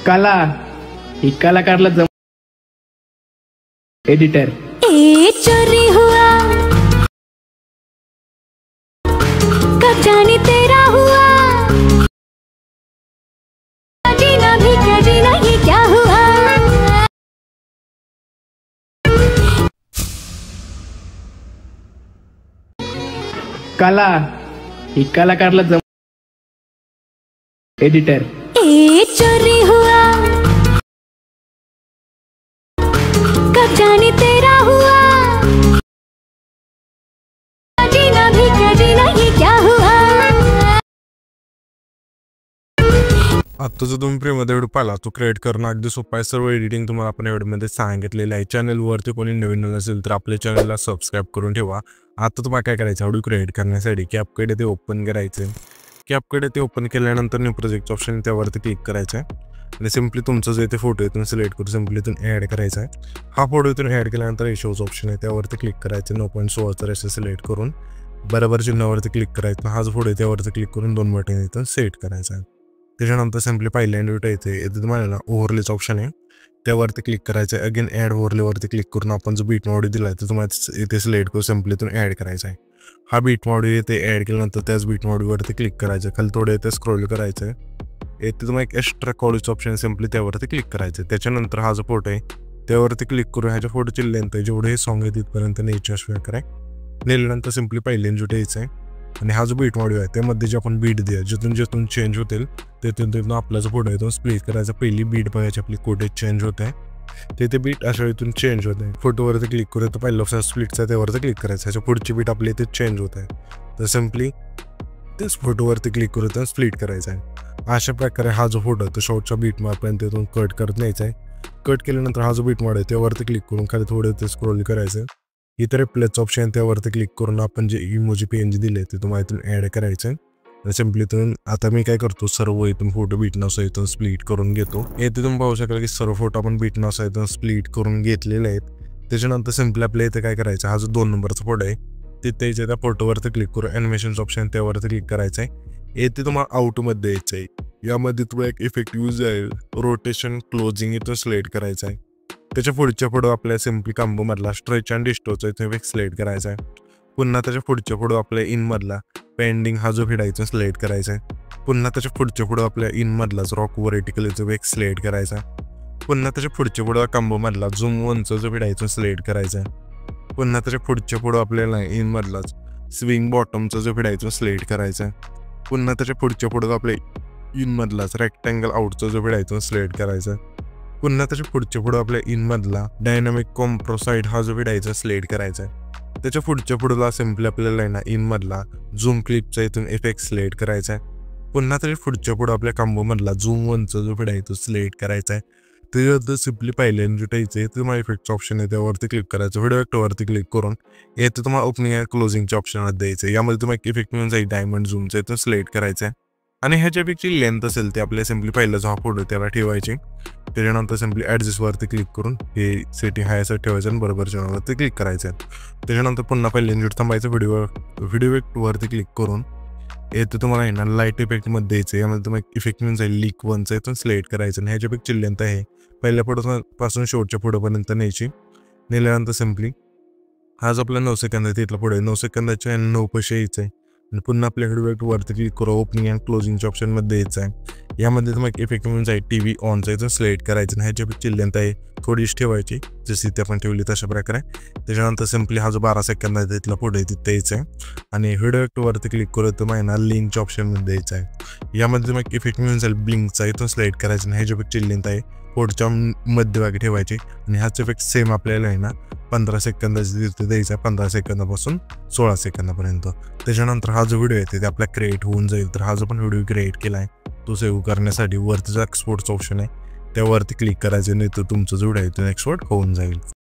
कला ही कलाकारला एडिटर ए चोरी हुआ कब जाने तेरा हुआ जीना भी क्या जीना ये क्या हुआ। कला ही कलाकारला एडिटर ए चोरी हुआ कब जाने तेरा हुआ जीना भी क्या जीना ये क्या हुआ। आता जो तुम्ही प्रेममध्ये व्हिडिओ पाहिला तो क्रिएट करणं अगदी सोपं आहे। सर्व एडिटिंग तुम्हाला आपण व्हिडिओमध्ये सांगितलेलं आहे। चॅनलवरती कोणी नवीन असेल तर आपल्या चॅनलला सबस्क्राइब करून ठेवा। आता तुम्हाला काय करायचं, व्हिडिओ क्रिएट करण्यासाठी कॅपकट ते ओपन करायचं। कॅपकट ते ओपन केल्यानंतर न्यू प्रोजेक्ट ऑप्शन त्यावरती क्लिक करायचं आणि सिंपली तुमचा जो इथे फोटो इथून सिलेक्ट करून सिंपली इथून ॲड करायचा आहे। हा फोटो इथून ॲड केल्यानंतर रेशोज ऑप्शन आहे त्यावरती क्लिक करायचं। 9.16 रेशो सिलेक्ट करून बरोबर चिन्हावरती क्लिक करायचं। हा जो फोटो आहे त्यावरती क्लिक करून 2 बटन इथून सेट करायचा आहे। त्याच्यानंतर सिंपली पहिल्यांदा इथे तुम्हाला ओव्हरलेच ऑप्शन आहे त्यावरती क्लिक करायचं आहे। अगेन ॲड ओव्हरलेवरती क्लिक करून आपण जो बीट मॉड्यूल दिला आहे तर तुम्हाला इथे सिलेक्ट करून सिंपली इथून ॲड करायचा आहे। हा बीट मॉड्यूल इथे ॲड केल्यानंतर त्याच बीट मॉड्यूलवरती क्लिक करायचं। खाली थोडं इथे स्क्रोल करायचं आहे। इथे तुम्हाला एक एक्स्ट्रा कॉलेज ऑप्शन सिंपली त्यावरती क्लिक करायचं। त्याच्यानंतर हा जो फोटो आहे त्यावरती क्लिक करून ह्याच्या फोटोची लेंथ आहे जेवढे हे सॉन्ग आहे तिथपर्यंत न्यायची असं कराय नेल्यानंतर सिंपली पहिल्यांदा द्यायचं आहे। आणि हा जो बीट मॉड्यूल आहे त्यामध्ये जे आपण बीट द्या जिथून चेंज होतील तिथून आपला जो फोटो आहे तो स्प्लिट करायचा। पहिली बीट बघायची आपली कुठे चेंज होत आहे ते बीट अशा इथून चेंज होत आहे। फोटोवरती क्लिक करू तर पहिला ऑप्शन स्प्लिटचा त्यावरती क्लिक करायचं। ह्याच्या पुढची बीट आपली इथे चेंज होत आहे तर सिंपली तेच फोटोवरती क्लिक करू तर स्प्लिट करायचा आहे। अशा प्रकारे हा जो फोटो आहे तो शॉर्टच्या बीट मार्कपर्यंत तिथून कट करत न्यायचा आहे। कट केल्यानंतर हा जो बीट मॉड आहे त्यावरती क्लिक करून खाली थोडं ते स्क्रोल करायचं। इथे रिप्लेस ऑप्शन त्यावरती क्लिक करून आपण जे इमोजी पीएनजी दिले ते तुम्हाला इथून ॲड करायचं आहे। सिंपली इथून आता मी काय करतो सर्व इथून फोटो बीटनॉस इथून स्प्लिट करून घेतो। येथे तुम्ही पाहू शकाल की सर्व फोटो आपण बीटनॉस इथून स्प्लिट करून घेतलेले आहेत। त्याच्यानंतर सिंपली आपल्या इथे काय करायचं, हा जो 2 नंबरचा फोटो आहे तिथे त्या फोटोवरती क्लिक करून ॲनिमेशन्स ऑप्शन त्यावरती क्लिक करायचं आहे। येथे तुम्हाला आउटमध्ये यायचं आहे। यामध्ये तुम्हाला एक इफेक्ट यूज आहे रोटेशन क्लोजिंग इथून सिलेक्ट करायचं आहे। त्याच्या पुढच्या फोटो आपल्या सिंपली कॉम्बो मधला स्ट्रेच अँड डिस्टोचा इथे सिलेक्ट करायचा आहे। पुन्हा त्याच्या पुढच्या फोटो आपल्या इन मधला पेंडिंग हा जो फिडायचा सिलेक्ट करायचा आहे। पुन्हा त्याच्या पुढच्या फोटो आपल्या इन मधलाच रॉक व्हर्टिकल इथं एक सिलेक्ट करायचा। पुन्हा त्याच्या पुढच्या फोटो कॉम्बो मधला झूम 1चा जो फिडायचा सिलेक्ट करायचा आहे। पुन्हा त्याच्या पुढच्या फोटो आपल्याला इन मधलाच स्विंग बॉटमचा जो फिडायचा सिलेक्ट करायचा आहे। पुन्हा त्याच्या पुढच्या फोटो आपल्या इन मधलाच रेक्टँगल आउटचा जो फिडायचा सिलेक्ट करायचा आहे। पुन्हा त्याच्या पुढच्या फोटो आपल्या इन मधला डायनामिक कॉम्प्रोसाइड हा जो फिडायचा सिलेक्ट करायचा आहे। त्याच्या पुढच्या फोटोला सिंपली आपल्याला आहे ना इन मधला झूम क्लिपचा इथून इफेक्ट सिलेक्ट करायचा आहे। पुन्हा त्याच्या पुढच्या फोटो आपल्या कॉम्बो मधला झूम 1चा जो फिडायचा सिलेक्ट करायचा आहे। त्याच्यानंतर सिंपली पहिल्यांदा टायचं आहे तुम्हाला इफेक्टचं ऑप्शन आहे त्यावरती क्लिक करायचं। व्हिडिओ इफेक्टवरती क्लिक करून येथे तुम्हाला ओपनिंग आणि क्लोजिंगच्या ऑप्शनात द्यायचं आहे। यामध्ये तुम्हाला इफेक्ट मिळून जाईल डायमंड झूमचा इथून सिलेक्ट करायचं आहे आणि ह्याच्यापेक्षा लेंथ असेल ते आपल्या सिंपली पहिला जो हा फोटो त्याला ठेवायची। त्याच्यानंतर सिंपली ॲडजस्टवरती क्लिक करून हे सेटिंग हायसाठी ठेवायचं आणि बरोबर चॅनलवरती क्लिक करायचं आहे। त्याच्यानंतर पुन्हा पहिल्यांदा थांबायचं व्हिडिओ इफेक्टवरती क्लिक करून येथे तुम्हाला आहे ना लाईट इफेक्टमध्ये द्यायचं आहे। यामध्ये तुम्हाला इफेक्ट मिळून जाईल लीक 1चा इथून सिलेक्ट करायचं आणि ह्याच्यापेक्षा लेंथ आहे पहिल्या फोटोपासून शेवटच्या फोटोपर्यंत न्यायची। नेल्यानंतर सिंपली हा जो आपला 9 सेकंद आहे तिथला पुढे 9 सेकंदाच्या 9 पैसे यायचं आहे आणि पुन्हा आपल्या व्हिडिओ वरती क्लिक करून ओपनिंग अँड क्लोजिंगच्या ऑप्शनमध्ये द्यायचं आहे। यामध्ये तुम्हाला इफेक्ट मिळून जाईल टीव्ही ऑनचा इथून सिलेक्ट करायचं आणि ह्याच्यापेक्षा लेंथ आहे थोडीशी ठेवायची जशी ती आपण ठेवली तशा प्रकारे। त्याच्यानंतर सिंपली हा जो 12 सेकंद आहे तिथला पुढे तिथे यायचं आहे आणि व्हिडिओ वरती क्लिक करून तुम्हाला लिंकच्या ऑप्शनमध्ये द्यायचं आहे। यामध्ये तुम्हाला इफेक्ट मिळून जाईल ब्लिंकचा इथून सिलेक्ट करायचं आणि ह्याच्यापेक्षा लेंथ आहे पुढच्या मध्यभागी ठेवायची आणि ह्याच इफेक्ट सेम आपल्याला आहे ना 15 सेकंदाची तिथे द्यायचा आहे 15 सेकंदापासून 16 सेकंदापर्यंत। त्याच्यानंतर हा जो व्हिडिओ आहे ते आपला क्रिएट होऊन जाईल। तर हा जो पण व्हिडिओ क्रिएट केला आहे तो सेव्ह करण्यासाठी वरतीचा एक्सपोर्टचा ऑप्शन आहे त्यावरती क्लिक करायचं नाही तर तुमचा जो व्हिडिओ आहे तो एक्सपोर्ट होऊन जाईल।